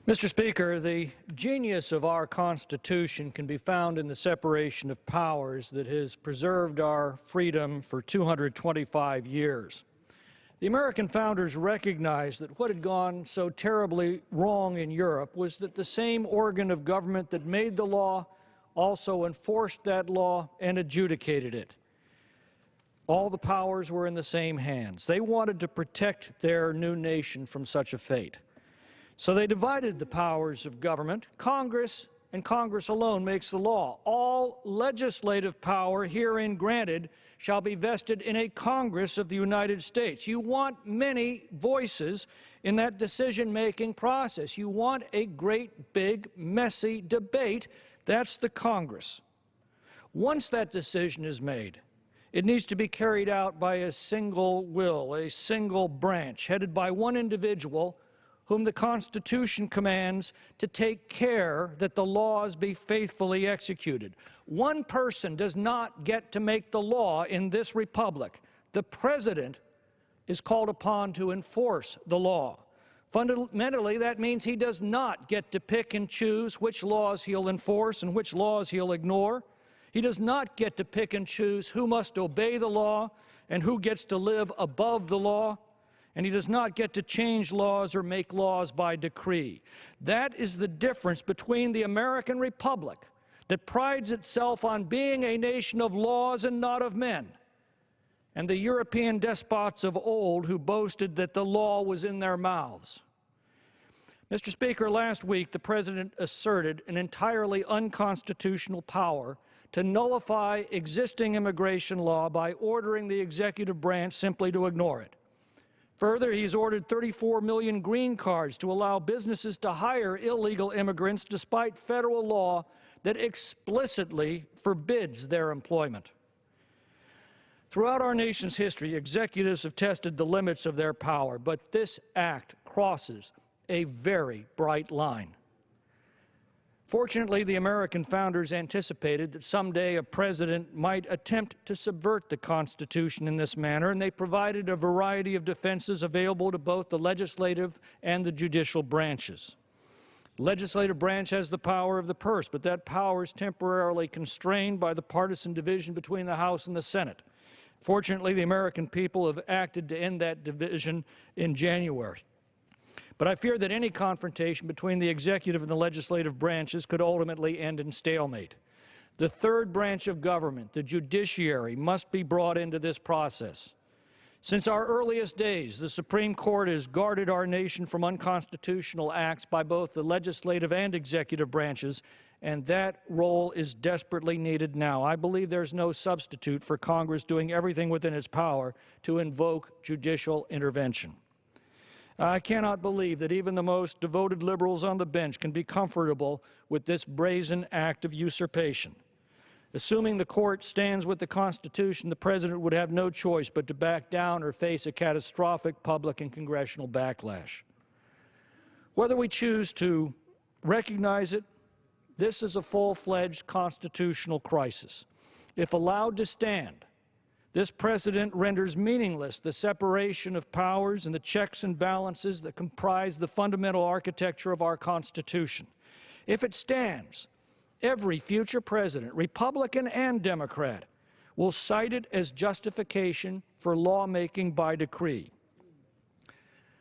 Mr. Speaker, the genius of our Constitution can be found in the separation of powers that has preserved our freedom for 225 years. The American founders recognized that what had gone so terribly wrong in Europe was that the same organ of government that made the law also enforced that law and adjudicated it. All the powers were in the same hands. They wanted to protect their new nation from such a fate. So they divided the powers of government. Congress, and Congress alone, makes the law. All legislative power herein granted shall be vested in a Congress of the United States. You want many voices in that decision-making process. You want a great, big, messy debate. That's the Congress. Once that decision is made, it needs to be carried out by a single will, a single branch, headed by one individual whom the Constitution commands to take care that the laws be faithfully executed. One person does not get to make the law in this republic. The President is called upon to enforce the law. Fundamentally, that means he does not get to pick and choose which laws he'll enforce and which laws he'll ignore. He does not get to pick and choose who must obey the law and who gets to live above the law. And he does not get to change laws or make laws by decree. That is the difference between the American Republic, that prides itself on being a nation of laws and not of men, and the European despots of old who boasted that the law was in their mouths. Mr. Speaker, last week the President asserted an entirely unconstitutional power to nullify existing immigration law by ordering the executive branch simply to ignore it. Further, he's ordered 34 million green cards to allow businesses to hire illegal immigrants despite federal law that explicitly forbids their employment. Throughout our nation's history, executives have tested the limits of their power, but this act crosses a very bright line. Fortunately, the American founders anticipated that someday a president might attempt to subvert the Constitution in this manner, and they provided a variety of defenses available to both the legislative and the judicial branches. The legislative branch has the power of the purse, but that power is temporarily constrained by the partisan division between the House and the Senate. Fortunately, the American people have acted to end that division in January. But I fear that any confrontation between the executive and the legislative branches could ultimately end in stalemate. The third branch of government, the judiciary, must be brought into this process. Since our earliest days, the Supreme Court has guarded our nation from unconstitutional acts by both the legislative and executive branches, and that role is desperately needed now. I believe there's no substitute for Congress doing everything within its power to invoke judicial intervention. I cannot believe that even the most devoted liberals on the bench can be comfortable with this brazen act of usurpation. Assuming the court stands with the Constitution, the President would have no choice but to back down or face a catastrophic public and congressional backlash. Whether we choose to recognize it, this is a full-fledged constitutional crisis. If allowed to stand, this precedent renders meaningless the separation of powers and the checks and balances that comprise the fundamental architecture of our Constitution. If it stands, every future president, Republican and Democrat, will cite it as justification for lawmaking by decree.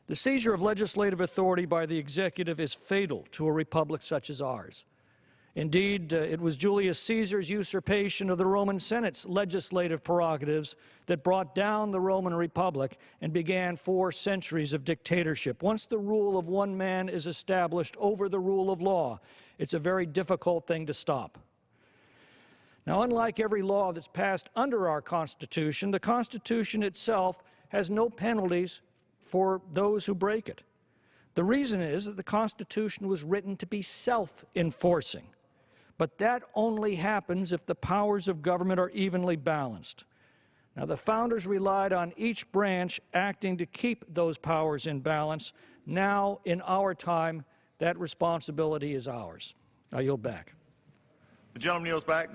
The seizure of legislative authority by the executive is fatal to a republic such as ours. Indeed, it was Julius Caesar's usurpation of the Roman Senate's legislative prerogatives that brought down the Roman Republic and began 4 centuries of dictatorship. Once the rule of one man is established over the rule of law, it's a very difficult thing to stop. Now, unlike every law that's passed under our Constitution, the Constitution itself has no penalties for those who break it. The reason is that the Constitution was written to be self-enforcing. But that only happens if the powers of government are evenly balanced. Now, the founders relied on each branch acting to keep those powers in balance. Now, in our time, that responsibility is ours. I yield back. The gentleman yields back.